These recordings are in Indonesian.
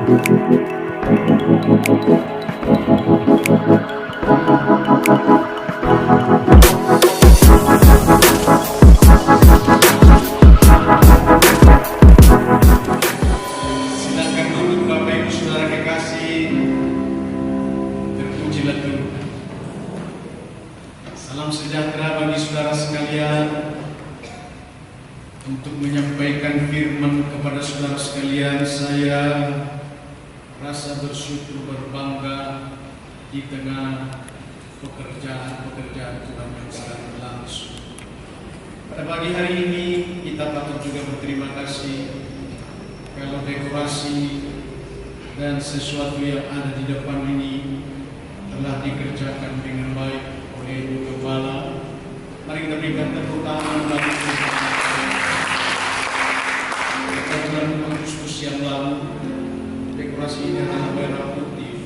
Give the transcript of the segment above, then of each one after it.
Silakan duduk Bapak Ibu Saudara kekasih. Terpujilah Tuhan. Salam sejahtera bagi saudara sekalian. Untuk menyampaikan firman kepada saudara sekalian, saya rasa bersyukur, berbangga di tengah pekerjaan-pekerjaan Tuhan yang sedang berlangsung. Pada pagi hari ini kita patut juga berterima kasih kalau dekorasi dan sesuatu yang ada di depan ini telah dikerjakan dengan baik oleh Ibu Gembala. Mari kita berikan tepuk tangan bagi bulan Agustus yang lalu dekorasi ini adalah merah putih,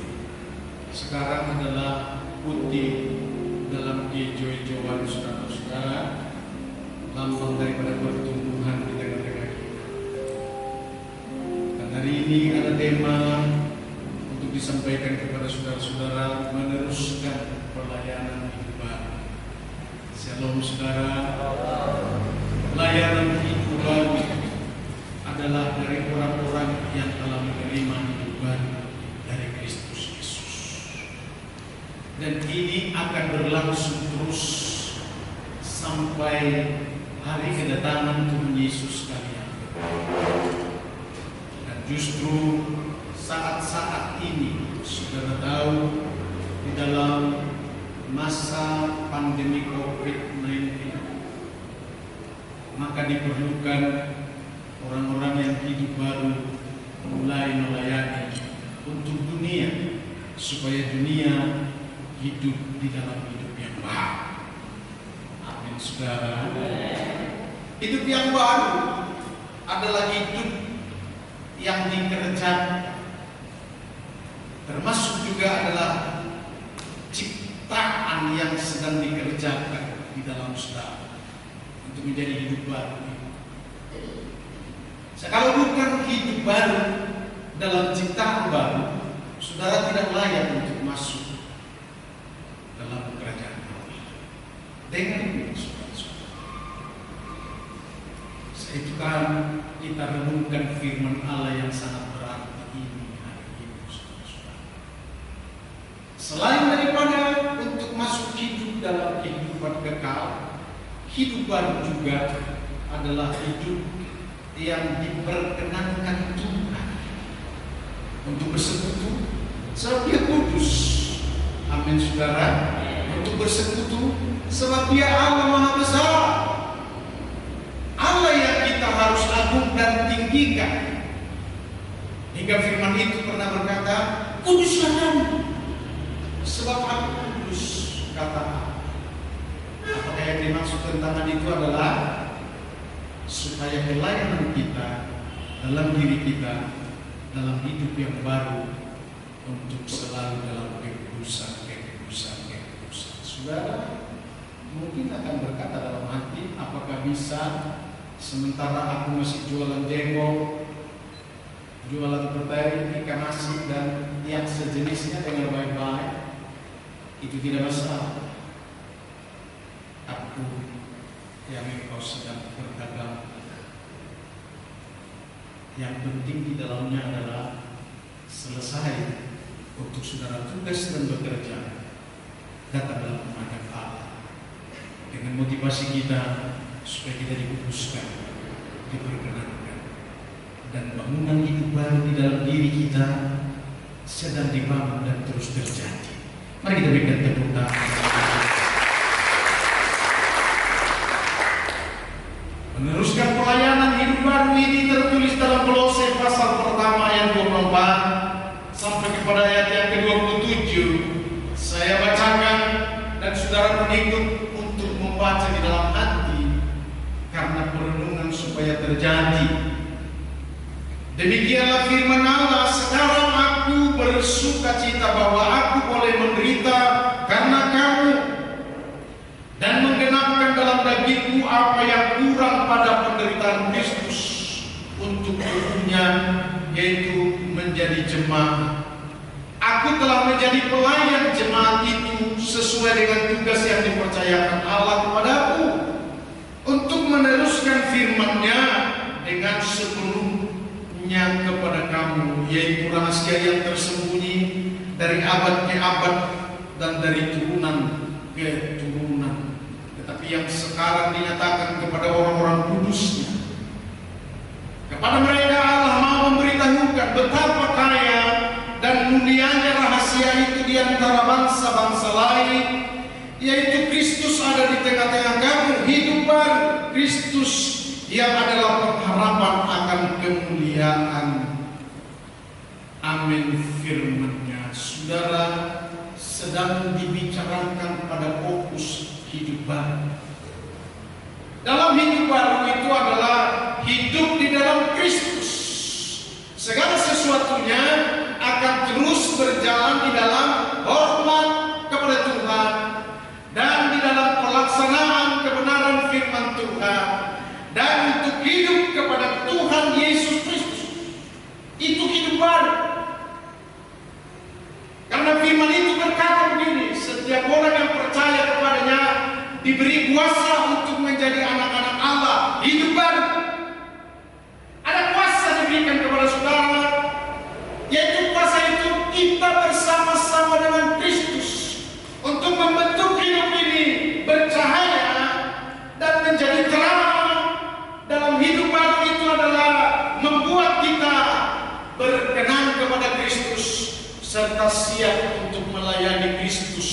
sekarang adalah putih dalam hijau-hijauan saudara-saudara, lambang daripada pertumbuhan di tengah-tengah kita. Dan hari ini ada tema untuk disampaikan kepada saudara-saudara, meneruskan pelayanan hidup baru. Shalom saudara. Pelayanan hidup baru adalah dari orang-orang yang telah menerima hidup baru dari Kristus Yesus. Dan ini akan berlangsung terus sampai hari kedatangan Tuhan Yesus kalian. Dan justru saat-saat ini, saudara tahu, di dalam masa pandemi COVID-19, maka diperlukan orang-orang yang hidup baru mulai melayani untuk dunia, supaya dunia hidup di dalam hidup yang baru. Amin saudara. Hidup yang baru adalah hidup yang dikerjakan, termasuk juga adalah ciptaan yang sedang dikerjakan di dalam saudara untuk menjadi hidup baru. Kalau bukan hidup baru dalam ciptaan baru, saudara tidak layak untuk masuk dalam kerajaan Allah. Dengan ini, saudara-saudara, setelah kita renungkan firman Allah yang sangat berarti ini hari ini, saudara-saudara. Selain daripada untuk masuk hidup dalam kehidupan kekal, hidup baru juga adalah hidup yang diperkenankan Tuhan untuk bersekutu, sebab Dia kudus. Amin saudara. Untuk bersekutu, sebab Dia Allah Maha Besar, Allah yang kita harus agung dan tinggikan. Hingga firman itu pernah berkata, kuduslah kamu, sebab aku kudus, kata Allah. Apakah yang dimaksud tentang itu adalah supaya pelayanan kita dalam diri kita, dalam hidup yang baru, untuk selalu dalam kekudusan. Saudara mungkin akan berkata dalam hati, apakah bisa sementara aku masih jualan jengkol, jualan petai, ikan asin dan yang sejenisnya dengan baik-baik, itu tidak masalah. Aku yang engkau sedang berdagang, yang penting di dalamnya adalah selesai untuk saudara tugas dan bekerja, datang dalam menghadap Allah dengan motivasi kita supaya kita dikuduskan, diperkenankan, dan bangunan hidup baru di dalam diri kita sedang dibangun dan terus terjadi. Mari kita berikan tepuk tangan. Meneruskan pelayanan hidup baru ini tertulis dalam Kolose pasal pertama ayat 24 sampai kepada ayat yang ke-27. Saya bacakan dan saudara mengikut untuk membaca di dalam hati karena perenungan supaya terjadi. Demikianlah firman Allah, sekarang aku bersukacita bahwa aku boleh menderita karena kamu, dan menggenapkan dalam dagingku apa yang kurang pada penderitaan Kristus untuk tubuhnya, yaitu menjadi jemaat. Aku telah menjadi pelayan jemaat itu sesuai dengan tugas yang dipercayakan Allah kepadaku untuk meneruskan firman-Nya dengan sepenuhnya kepada kamu, yaitu rahasia yang tersembunyi dari abad ke abad dan dari turunan ke turunan, tetapi yang sekarang dinyatakan kepada orang-orang kudus-Nya. Kepada mereka Allah mau memberitahukan betapa kaya dan mulianya rahasia itu di antara bangsa-bangsa lain, yaitu Kristus ada di tengah-tengah kamu, hidup baru, Kristus yang adalah pengharapan akan kemuliaan. Amin. Firman-Nya, saudara, sedang dibicarakan pada fokus hidup baru. Dalam hidup baru itu adalah hidup di dalam Kristus. Segala sesuatunya akan terus berjalan di dalam hormat kepada Tuhan dan di dalam pelaksanaan kebenaran firman Tuhan dan untuk hidup kepada Tuhan Yesus Kristus. Itu hidup baru. Karena firman itu berkata begini, setiap orang yang percaya kepadanya diberi kuasa untuk menjadi anak-anak Allah, hidup baru. Ada kuasa diberikan kepada saudara, yaitu kuasa itu kita bersama-sama dengan Kristus untuk membentuk hidup ini bercahaya dan menjadi terang. Dalam hidup baru itu adalah membuat kita berkenan kepada Kristus serta siap untuk melayani Kristus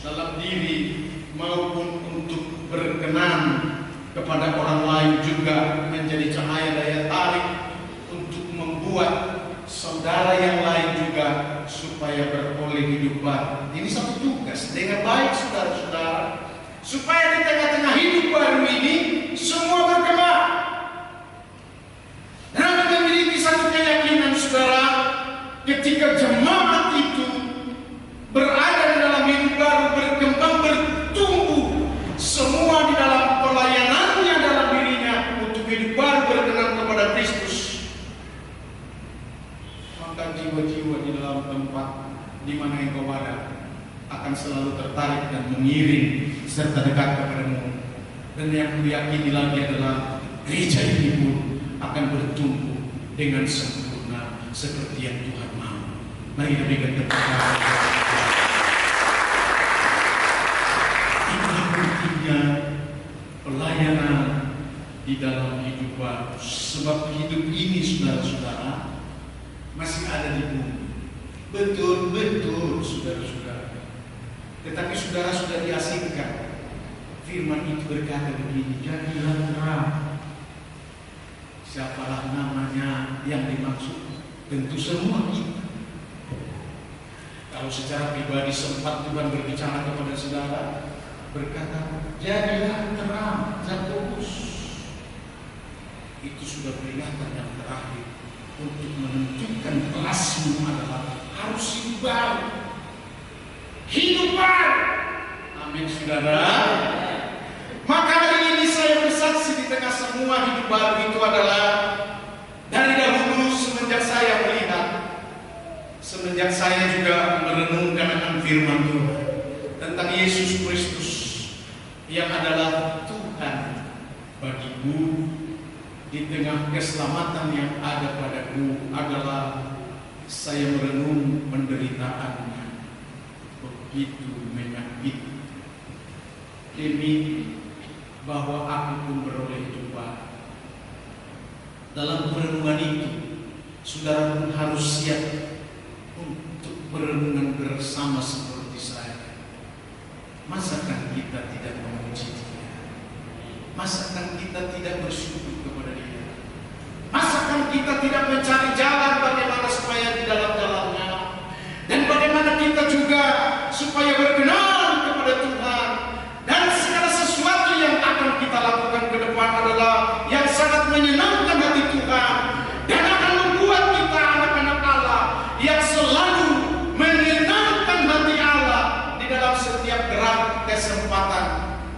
dalam diri maupun untuk berkenan kepada orang lain, juga menjadi cahaya daya tarik untuk membuat saudara yang lain juga supaya beroleh hidup baru. Ini satu tugas. Dengan baik saudara-saudara, supaya di tengah-tengah hidup baru ini semua berkembang. Dan memiliki satu keyakinan saudara, ketika jemaat itu berada di dalam hidup baru, berkembang, bertumbuh, semua di dalam pelayanannya dalam dirinya untuk hidup baru berkenan kepada Kristus, maka jiwa-jiwa di dalam tempat di mana engkau ada akan selalu tertarik dan mengiring serta dekat kepadamu. Dan yang kuyakini lagi adalah gereja ini pun akan bertumbuh dengan sempurna seperti yang Tuhan mau. Mari kita berikan tepuk tangan. Inilah pentingnya pelayanan di dalam hidup baru. Sebab hidup ini saudara-saudara masih ada di bumi. Betul-betul saudara-saudara. Tetapi saudara sudah diasingkan. Firman itu berkata begini, jadilah terang. Siapalah namanya yang dimaksud? Tentu semua kita. Kalau secara pribadi sempat Tuhan berbicara kepada saudara, berkata, jadilah terang, Yakobus. Itu sudah peringatan yang terakhir untuk menentukan kelasmu adalah harus hidup baru. Hidup baru. Amin saudara. Maka hari ini saya bersaksi di tengah semua hidup baru itu adalah dari dahulu semenjak saya melihat, semenjak saya juga merenungkan akan firman Tuhan tentang Yesus Kristus yang adalah Tuhan bagiku, di tengah keselamatan yang ada padaku adalah saya merenung penderitaannya begitu menyakiti, demi bahwa aku pun beroleh hidup baru. Dalam perenungan itu, saudara pun harus siap untuk berenungan bersama seperti saya. Masakan kita tidak memuji Dia? Masakan kita tidak bersyukur kepada Dia? Masakan kita tidak mencari jalan bagaimana supaya di dalam jalannya, dan bagaimana kita juga supaya berkenan kepada Tuhan, dan segala sesuatu yang akan kita lakukan ke depan adalah yang sangat menyenangkan hati Tuhan dan akan membuat kita anak-anak Allah yang selalu menyenangkan hati Allah di dalam setiap gerak kesempatan,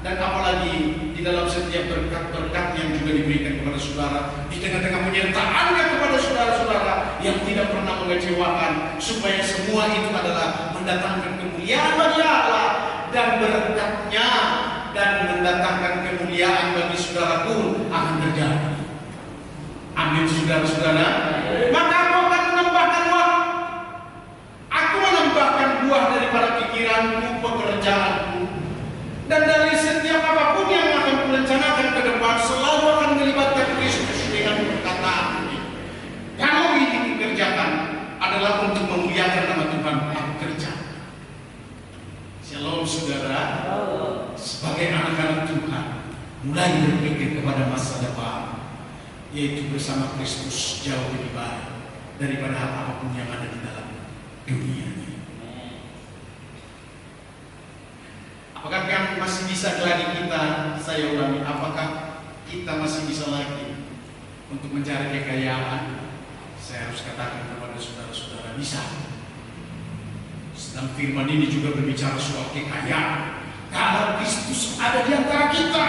dan apalagi di dalam setiap berkat-berkat yang juga diberikan kepada saudara, di tengah-tengah penyertaannya kepada saudara-saudara yang tidak pernah mengecewakan, supaya semua itu adalah mendatangkan kemuliaan bagi Allah dan berkatnya, dan mendatangkan kemuliaan bagi saudara pun akan terjadi. Amin, saudara-saudara. Maka aku akan menambahkan waktu. Aku menambahkan buah daripada pikiranku, pekerjaanku, dan dari setiap apapun yang akan kurencanakan ke depan selalu akan melibatkan Kristus dengan perkataan ini. Kalau ini dikerjakan adalah untuk memuliakan nama Tuhan. Aku kerja. Shalom, saudara. Sebagai anak-anak Tuhan, mulai berpikir kepada masa depan, yaitu bersama Kristus jauh lebih baik daripada hal apapun yang ada di dalam dunia ini. Apakah yang masih bisa lagi kita, saya ulangi, apakah kita masih bisa lagi untuk mencari kekayaan? Saya harus katakan kepada saudara-saudara, bisa. Sedang firman ini juga berbicara soal kekayaan. Kalau Kristus ada di antara kita,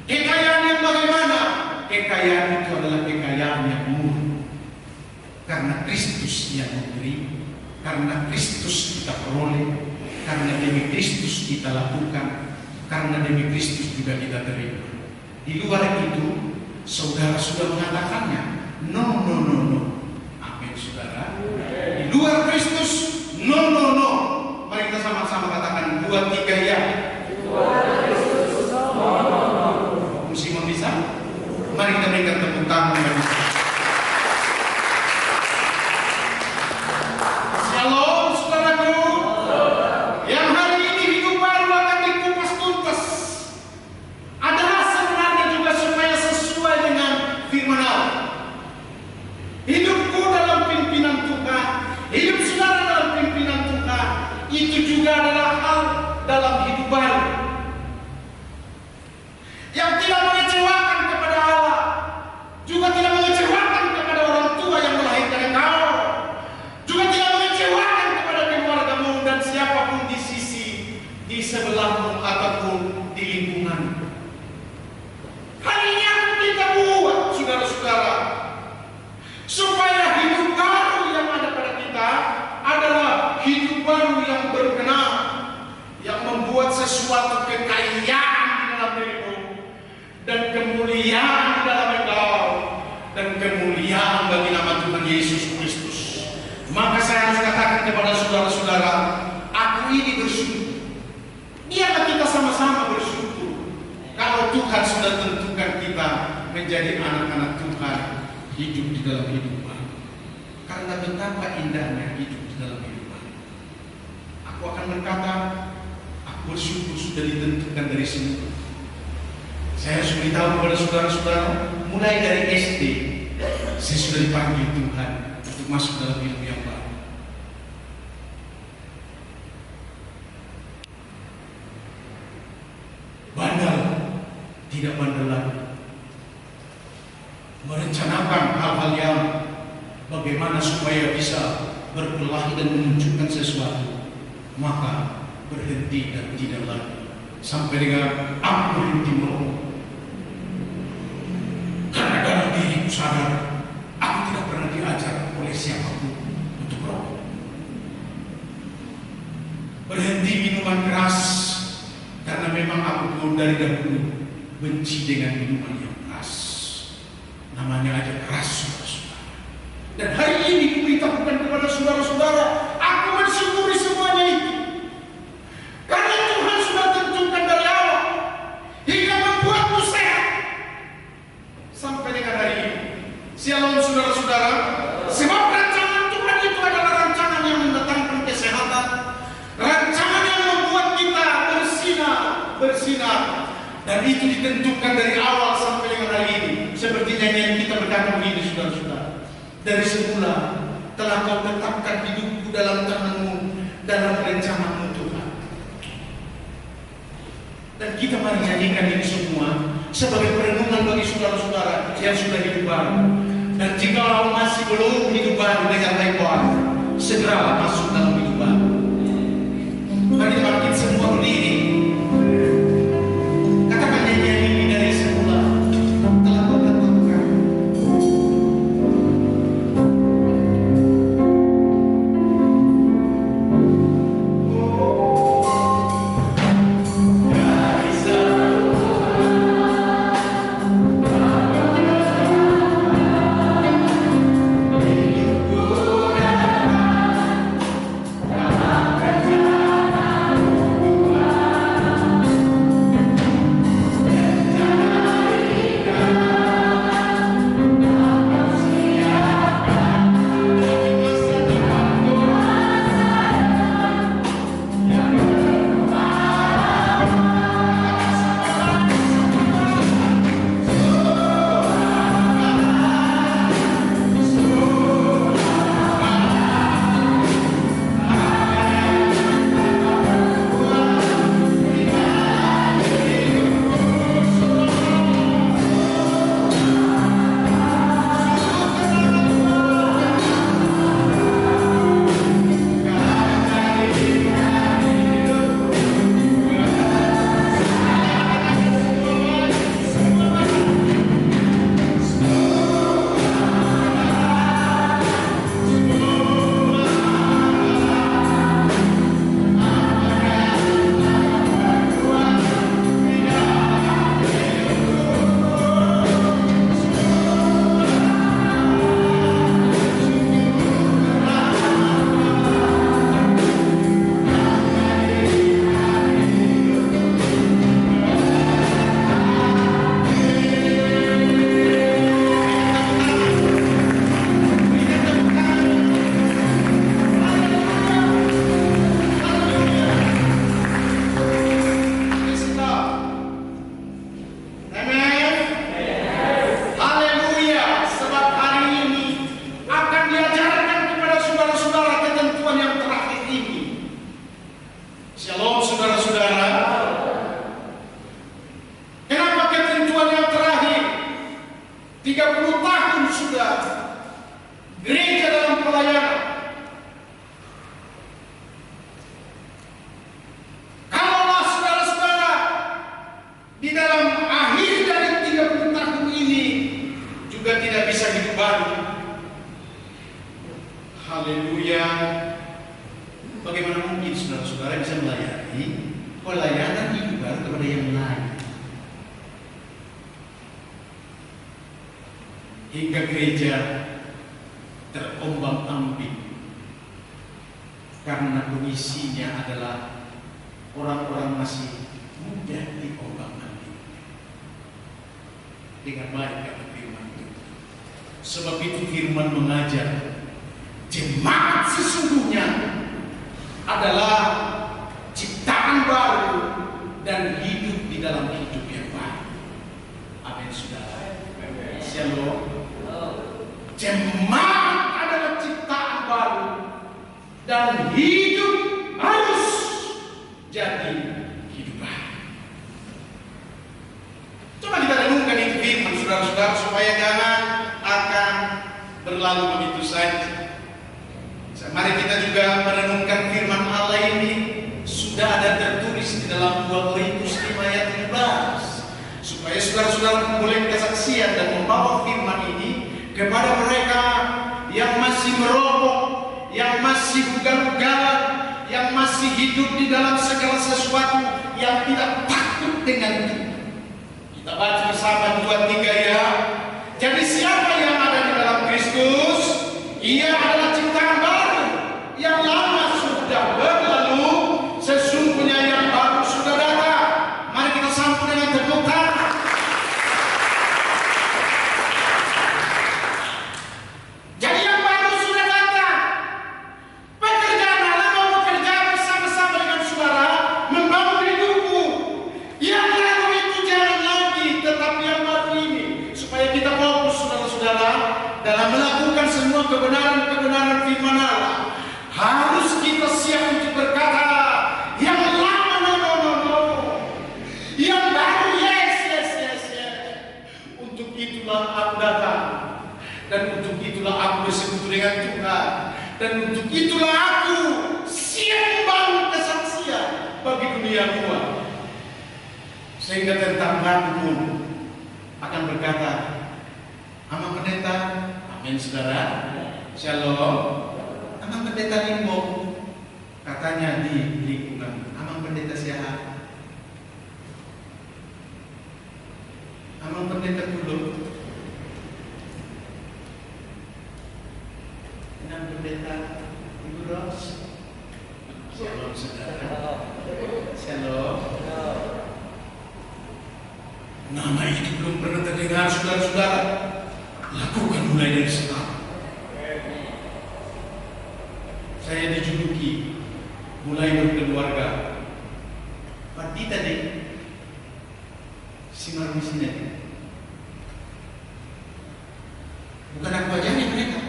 kekayaan yang bagaimana? Kekayaan itu adalah kekayaan yang murni. Karena Kristus yang memberi, karena Kristus kita peroleh, karena demi Kristus kita lakukan, karena demi Kristus juga kita terima. Di luar itu, saudara sudah mengatakannya. No. Amin, saudara. Di luar Kristus, no. Mari kita sama-sama katakan 2, 3 ya. Di luar Kristus, no. Simon bisa? Mari kita berikan tepuk tangan bagi kita. Shalom, saudaraku. Yang hari ini hidup baru akan dikupas tuntas. Adalah sebenarnya juga supaya sesuai dengan firman Allah. Hidupku dalam pimpinan Tuhan, hidup saudara dalam pimpinan Tuhan, itu juga adalah hal dalam hidup baru yang tidak mengecewakan kepada Allah, juga tidak mengecewakan kepada orang tua yang melahirkan engkau, juga tidak mengecewakan kepada keluargamu dan siapapun di sisi, di sebelahmu ataupun di lingkunganmu. Hal ini akan kita buat, saudara-saudara, supaya hidup baru yang ada pada kita adalah hidup baru yang berkenan, yang membuat sesuatu kekayaan di dalam dirimu, dan kemuliaan di dalam engkau, dan kemuliaan bagi nama Tuhan Yesus Kristus. Maka saya harus katakan kepada saudara-saudara, aku ini bersyukur. Biarlah kita sama-sama bersyukur kalau Tuhan sudah tentukan kita menjadi anak-anak Tuhan, hidup di dalam kehidupan. Karena betapa indahnya hidup di dalam kehidupan. Aku akan berkata, aku bersyukur sudah ditentukan dari semula. Saya harus beritahu kepada saudara-saudara, mulai dari SD, saya sudah dipanggil Tuhan untuk masuk dalam hidup yang baru. Bandel, tidak bandel lagi. Merencanakan hal-hal yang bagaimana supaya bisa berkelahi dan menunjukkan sesuatu, maka berhenti dan tidak lagi sampai dengan aku berhenti merokok. Karena dalam diriku sadar, aku tidak pernah diajar oleh siapapun untuk merokok. Berhenti minuman keras, karena memang aku pun dari dahulu benci dengan minuman yang keras. Namanya aja keras, saudara-saudara. Dan hari ini kuberitahukan kepada saudara-saudara, aku mensyukuri semuanya itu. Karena Tuhan sudah tentukan dari awal hingga membuatku sehat sampai dengan hari ini. Shalom, saudara-saudara. Sebab rancangan Tuhan itu adalah rancangan yang mendatangkan kesehatan, rancangan yang membuat kita bersinar, dan itu ditentukan dari awal sampai dengan hari ini. Seperti nyanyian kita berkata begini, saudara-saudara, dari semula telah kau tetapkan hidupku dalam tanganmu, dalam rencanamu Tuhan. Dan kita mari nyanyikan ini semua sebagai perenungan bagi saudara-saudara yang sudah hidup baru. Dan jika masih belum hidup baru dengan lebar, segera masuk dalam hidup baru. Mari bangkit semua berdiri. Katakan nyanyian ini, dari semula telah kau tetapkan. Haleluya. Bagaimana mungkin saudara-saudara bisa melayani pelayanan hidup baru kepada yang lain, hingga gereja terombang-ambing karena pengisinya adalah orang-orang masih mudah diombang-ambing dengan baik kata firman itu. Sebab itu firman mengajar jemaat sesungguhnya adalah ciptaan baru dan hidup di dalam hidup yang baru. Amin, saudara. Shalom. Jemaat adalah ciptaan baru dan hidup harus jadi hidup baru. Coba kita renungkan itu firman, saudara-saudara, supaya jangan akan berlalu begitu saja. Mari kita juga merenungkan firman Allah ini. Sudah ada tertulis di dalam 2 Korintus 5 ayat 15, supaya saudara-saudara memulai kesaksian dan membawa firman ini kepada mereka yang masih merokok, yang masih ugal-ugalan, yang masih hidup di dalam segala sesuatu, yang tidak takut dengan Tuhan. Kita baca bersama 2-3 ya. Jadi siapa yang ada di dalam Kristus, ia adalah ciptaan baru. Yang lama sudah berlalu, sesungguhnya yang baru sudah datang. Mari kita sambut dengan tepuk tangan. Jadi yang baru sudah datang. Pekerjaanlah mau bekerja bersama-sama dengan saudara, membangun hidupmu. Yang lalu itu jangan lagi, tetapi yang baru ini, supaya kita fokus saudara-saudara dalam melakukan semua kebenaran-kebenaran firman Allah. Harus kita siap untuk berkata, yang lama no. Yang baru yes. Untuk itulah aku datang, dan untuk itulah aku bersekutu dengan Tuhan, dan untuk itulah aku siap membangun kesaksian bagi dunia luar, sehingga tentang aku pun akan berkata, Amang Pendeta, amin saudara, shalom. Amang Pendeta Limbo, katanya di lingkungan, Amang Pendeta siapa? Amang Pendeta Pulau, Amang Pendeta Ibu Ros. Shalom saudara, shalom. Nama itu belum pernah terdengar saudara-saudara. Lakukan mulai dari sekarang. Saya dijuluki mulai berkeluarga. Pati tadi si manusia. Bukan aku ajari mereka,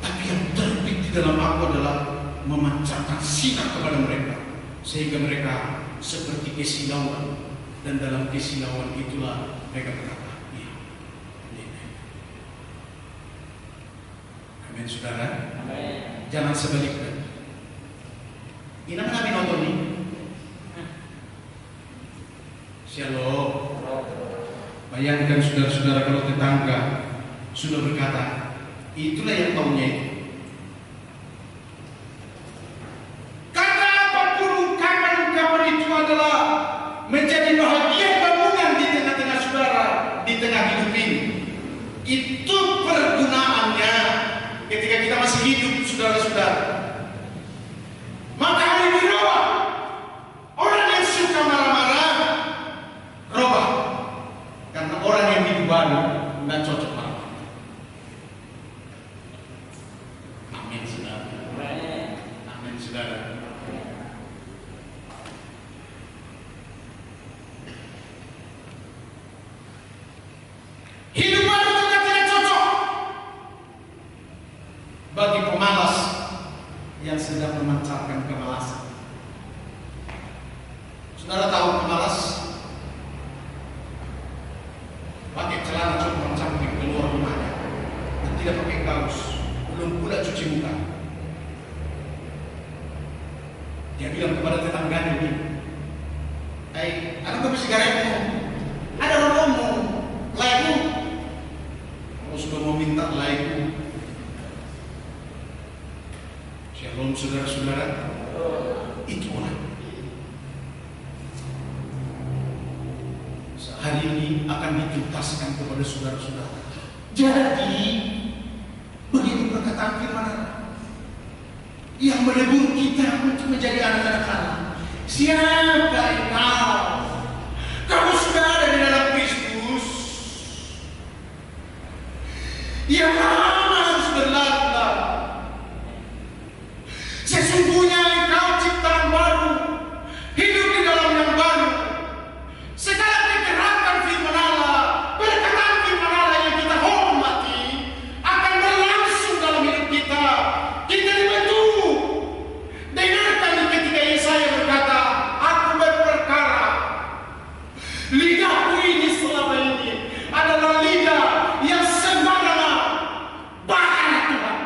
tapi yang terbit di dalam aku adalah memancarkan sinar kepada mereka, sehingga mereka seperti kesilauan, dan dalam kesilauan itulah mereka berkata, iya. Amin saudara. Amin. Jangan sebaliknya. Ini nabi nonton nih. Shalom. Bayangkan saudara-saudara kalau tetangga sudah berkata, itulah yang taunya itu. Karena apapun ungkapan-ungkapan itu adalah menjadi bahagian bangunan di tengah-tengah saudara, di tengah hidup ini. Itu pergunaannya ketika kita masih hidup, saudara-saudara. Maka hari ini robah. Orang yang suka marah-marah, robah. Karena orang yang hidup baru nggak cocok marah. Amin saudara. Amin saudara. Hidup baru juga tidak cocok bagi pemalas yang sedang memancarkan kemalasan. Saudara tahu pemalas? Pakai celana cuma samping keluar rumahnya dan tidak pakai kaos, belum pula cuci muka. Dia bilang kepada tetangganya ini, ada kopi sigaretmu, ada rokokmu, laikmu. Kalau sudah mau minta laikmu, Shalom saudara-saudara. Itu orang. Hari ini akan dituntaskan kepada saudara-saudara. Jadi, begini perkataan firman Allah yang menebur kita untuk menjadi anak-anak Allah. Siapa engkau? Kamu sudah ada di dalam Kristus. Yang lama harus berlalu. Sesungguhnya engkau ciptaan baru, hidup di dalam yang baru. Sekarang digerakkan firman Allah, perkataan firman Allah yang kita hormati akan berlangsung dalam hidup kita. Kita dibentuk. Dengarkan ketika Yesaya berkata, aku berperkara. Lidahku ini selama ini adalah lidah yang sempurna. Bahkan Tuhan,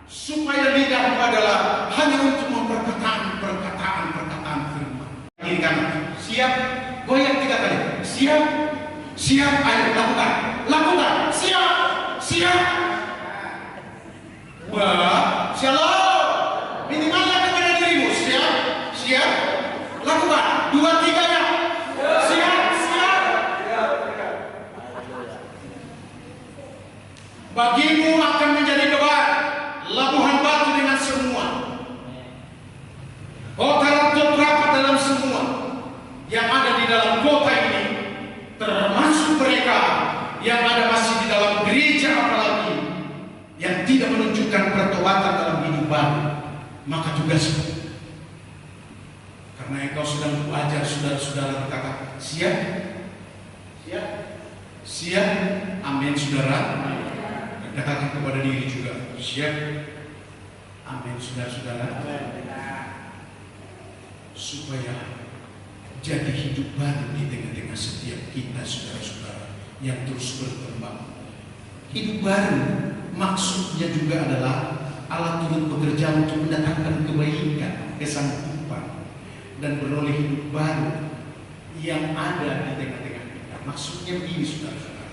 supaya lidahmu adalah hanya untuk memperkatakan perkataan firman. Kiri kanan, siap, goyang 3 kali. Siap, siap, ayo lakukan, siap. Wah, shalom. Minimalnya kepada dirimu, siap, lakukan. 2, 3-nya, siap. Bagimu akan menjadi debat, labuhan batu dengan semua. Kota terdapat dalam semua yang ada di dalam kota ini, termasuk mereka yang ada masih di dalam gereja, apalagi yang tidak menunjukkan pertobatan dalam hidup baru. Maka tugasmu, karena engkau sedang belajar, saudara-saudara berkata, siap, amin saudara. Katakan kepada diri juga, siap, amin saudara-saudara. Supaya jadi hidup baru di tengah-tengah setiap kita, saudara-saudara, yang terus berkembang. Hidup baru maksudnya juga adalah Allah turut bekerja untuk mendatangkan kebaikan, kesanggupan, dan beroleh hidup baru yang ada di tengah-tengah kita. Maksudnya begini, saudara-saudara.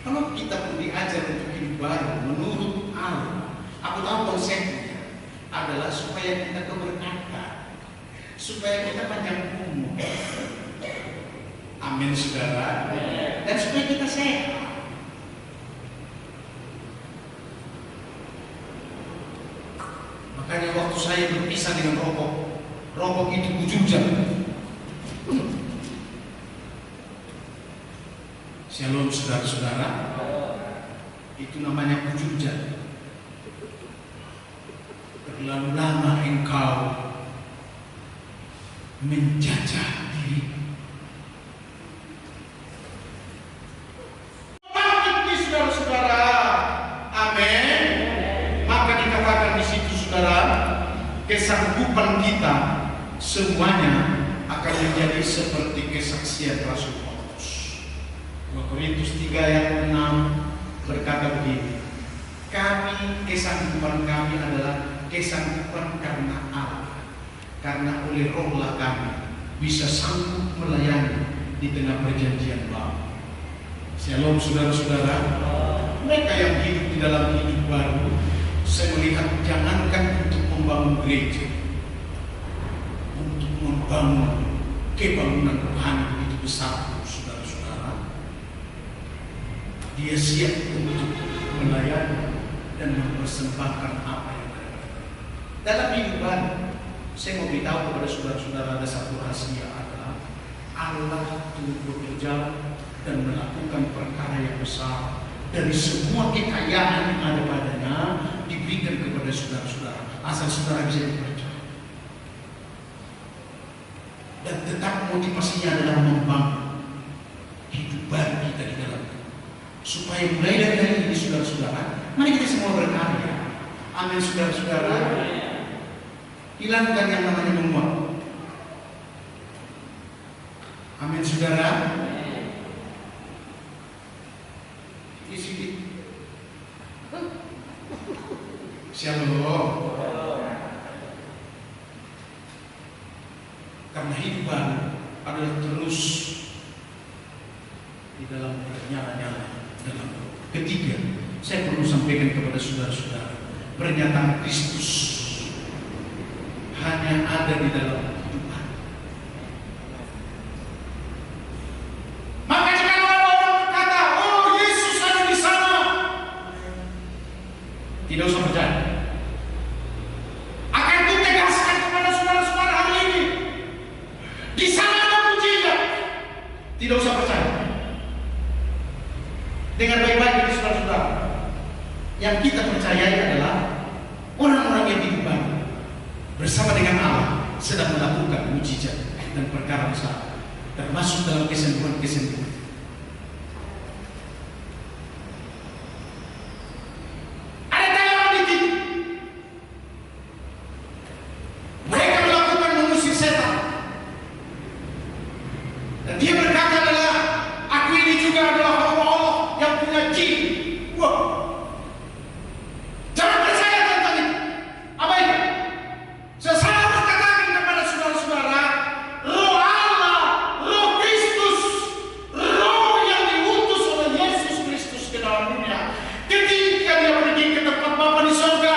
Kalau kita pun diajar untuk hidup baru menurut Allah, aku tahu konsepnya adalah supaya kita keberkatan, supaya kita panjang umur. Amin saudara. Dan supaya kita sehat. Makanya waktu saya berpisah dengan rokok itu bujujang. Shalom saudara-saudara. Itu namanya bujujang. Terlalu lama engkau menjajah diri. Bangkit saudara-saudara. Amin. Maka dikatakan di situ saudara, kesanggupan kita semuanya akan menjadi seperti kesaksian Rasul Paulus. 2 Korintus 3 ayat 6 berkata begini, kami, kesanggupan kami adalah kesanggupan karena Allah. Karena oleh rohlah kami bisa sanggup melayani di tengah perjanjian baru. Shalom saudara-saudara. Mereka yang hidup di dalam hidup baru, saya melihat jangankan untuk membangun gereja, untuk membangun kebangunan rohani begitu besar, saudara-saudara. Dia siap untuk melayani dan mempersembahkan apa yang ada dalam hidup baru. Saya mau beritahu kepada saudara-saudara ada satu rahasia, adalah Allah turut bekerja dan melakukan perkara yang besar. Dari semua kekayaan yang ada padanya diberikan kepada saudara-saudara, asal saudara bisa dipercaya. Dan tetap motivasinya adalah membangun hidup baru kita di dalam, supaya mulai dari hari ini saudara-saudara, mari kita semua berkarya. Amin saudara-saudara. Hilangkan yang namanya menguap. Amin saudara. Isi Shalom. Karena hidup baru adalah terus di dalam nyala-nyala dalam. Ketiga, saya perlu sampaikan kepada saudara-saudara, pernyataan Kristus hanya ada di dalam Tuhan. Makanya kalau orang berkata, oh Yesus ada di sana, tidak usah percaya. Akan kutegaskan kepada saudara-saudara hari ini, di sana ada mujizat. Tidak usah percaya. Dengan baik-baik ini saudara-saudara, yang kita percayai adalah orang-orang yang hidup baru bersama dengan Allah sedang melakukan mujizat dan perkara besar, termasuk dalam kesembuhan-kesembuhan. Ada orang di sini, mereka melakukan mengusir setan, dan dia berkata adalah, aku ini juga adalah hamba Allah yang punya jin. Wah, jangan percaya tentang itu. Apa itu? Saya harus katakan kepada saudara-saudara, roh Allah, roh Kristus, roh yang diutus oleh Yesus Kristus ke dalam dunia, ketika dia pergi ke tempat Bapa di surga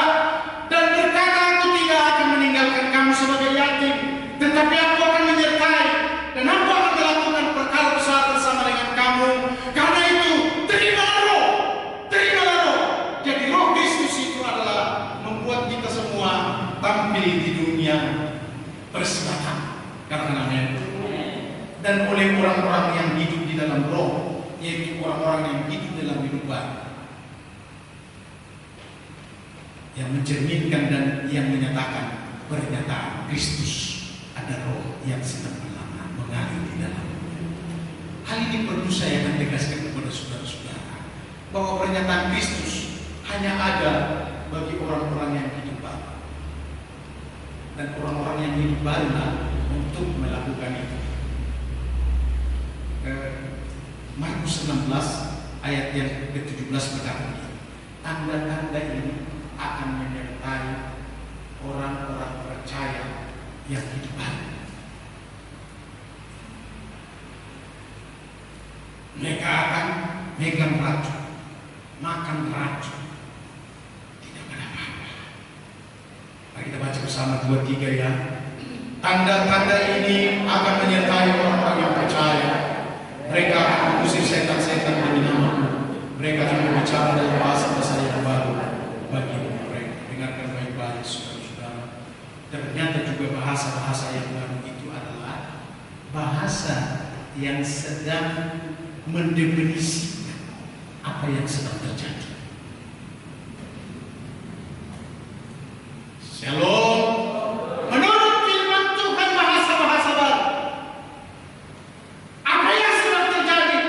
dan berkata, aku tidak akan meninggalkan kamu sebagai yatim, tetapi aku akan menyertai dan aku akan melakukan perkara besar bersama dengan kamu. Karena itu, terimalah roh. Jadi roh Kristus itu adalah membuat kita semua tampil di dunia persilatan. Karena dan oleh orang-orang yang hidup di dalam roh, yaitu orang-orang yang hidup dalam hidup baru, yang mencerminkan dan yang menyatakan pernyataan Kristus, ada roh yang sedang mengalir di dalam. Hal ini perlu saya akan tegaskan kepada saudara-saudara, bahwa pernyataan Kristus hanya ada bagi orang-orang yang hidup baru, dan orang-orang yang hidup barulah untuk melakukan itu. Markus 16 ayat yang ke-17 berkata, tanda-tanda ini akan menyertai orang-orang percaya yang hidup baru. Mereka akan megang racun, makan racun, tidak apa-apa. Mari kita baca bersama 2-3 ya. Tanda-tanda ini akan menyertai orang-orang yang percaya. Mereka akan mengusir setan-setan demi nama-Ku. Mereka akan berbicara dalam bahasa-bahasa yang baru bagi mereka. Dengarkan baik-baik saudara-saudara. Ternyata juga bahasa-bahasa yang baru itu adalah bahasa yang sedang mendefinisikan apa yang sedang terjadi. Shalom. Menurut firman Tuhan, bahasa-bahasa baru. Apa yang sedang terjadi?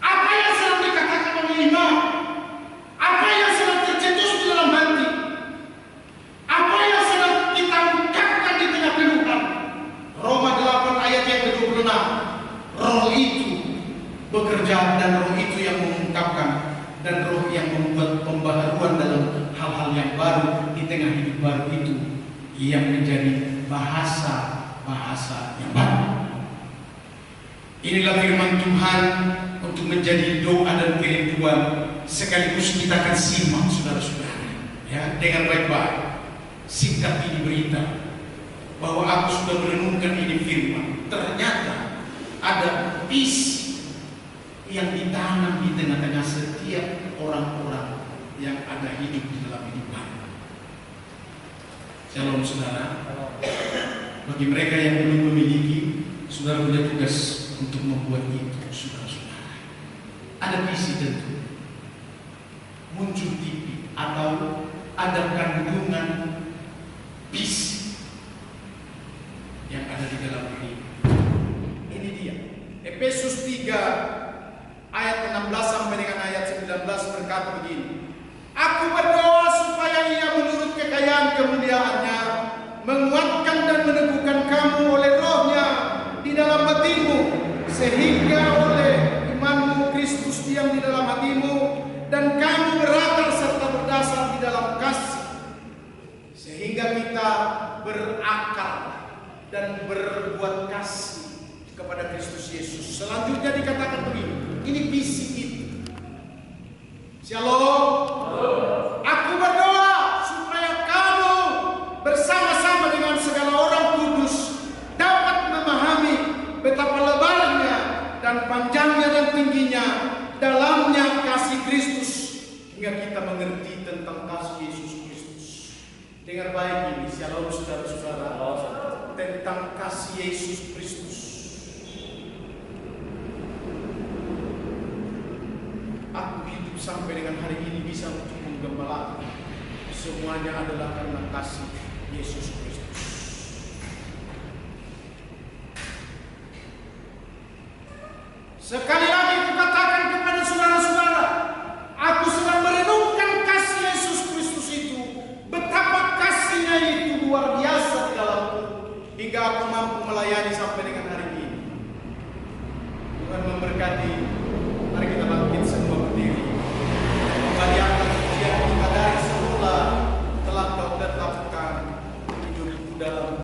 Apa yang sedang dikatakan oleh imam? Apa yang sedang tercetus di dalam hati? Apa yang sedang kita ungkapkan di tengah kehidupan? Roma 8 ayat yang ke-26. Roh itu bekerja dan roh itu yang mengungkapkan dan roh yang membuat pembaharuan dalam hal-hal yang baru di tengah hidup baru itu yang menjadi bahasa-bahasa yang baru. Inilah firman Tuhan untuk menjadi doa dan kerinduan, sekaligus kita akan simak saudara-saudara ya, dengan baik-baik. Singkat ini berita bahwa aku sudah merenungkan ini firman, ternyata ada visi yang ditanam di tengah-tengah setiap orang-orang yang ada hidup di dalam hidupan. Shalom saudara. Bagi mereka yang belum memiliki, saudara punya tugas untuk membuat itu, saudara-saudara. Ada visi tentu, muncul tipi atau ada kandungan visi yang ada di dalam diri. Ini dia. Efesus 3 ayat 16 sampai dengan ayat 19 berkata begini. Aku berdoa supaya Ia menurut kekayaan kemuliaan-Nya menguatkan dan meneguhkan kamu oleh Roh-Nya di dalam hatimu, sehingga oleh imanmu Kristus diam di dalam hatimu dan kamu berakar serta berdasar di dalam kasih, sehingga kita berakar dan berbuat kasih kepada Kristus Yesus. Selanjutnya dikatakan begini, ini visi itu. Shalom. Aku berdoa supaya kamu bersama-sama Dengar baik ini, shalom saudara-saudara, tentang kasih Yesus Kristus. Aku hidup sampai dengan hari ini bisa untuk menggembalakan. Semuanya adalah karena kasih Yesus Kristus. Sekali lagi kukatakan kepada saudara-saudara, aku sedang merenungkan kasih Yesus Kristus itu. Betapa kasihnya itu luar biasa di dalamku, hingga aku mampu melayani sampai dengan hari ini. Tuhan memberkati